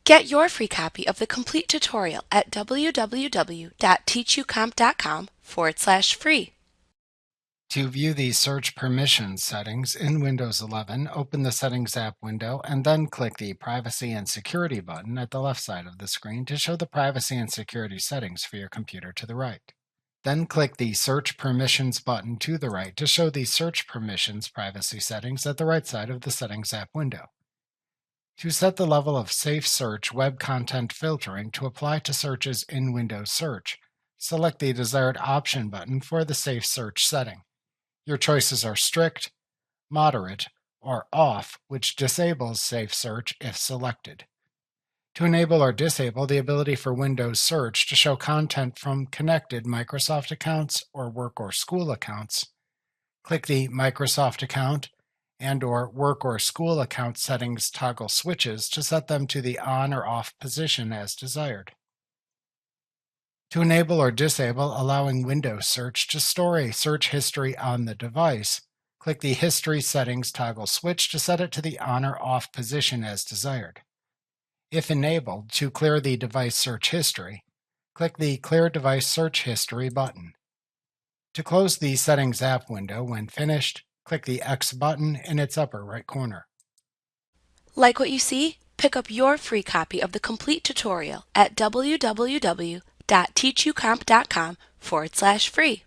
Get your free copy of the complete tutorial at www.teachucomp.com/free. To view the search permissions settings in Windows 11, open the Settings app window and then click the Privacy and Security button at the left side of the screen to show the privacy and security settings for your computer to the right. Then click the Search Permissions button to the right to show the Search Permissions privacy settings at the right side of the Settings app window. To set the level of Safe Search web content filtering to apply to searches in Windows Search, select the desired option button for the Safe Search setting. Your choices are strict, moderate, or off, which disables Safe Search if selected. To enable or disable the ability for Windows Search to show content from connected Microsoft accounts or work or school accounts, click the Microsoft account and/or work or school account settings toggle switches to set them to the on or off position as desired. To enable or disable allowing Windows Search to store a search history on the device, click the History Settings toggle switch to set it to the on or off position as desired. If enabled, to clear the device search history, click the Clear Device Search History button. To close the Settings app window when finished, click the X button in its upper right corner. Like what you see? Pick up your free copy of the complete tutorial at www.teachucomp.com/free.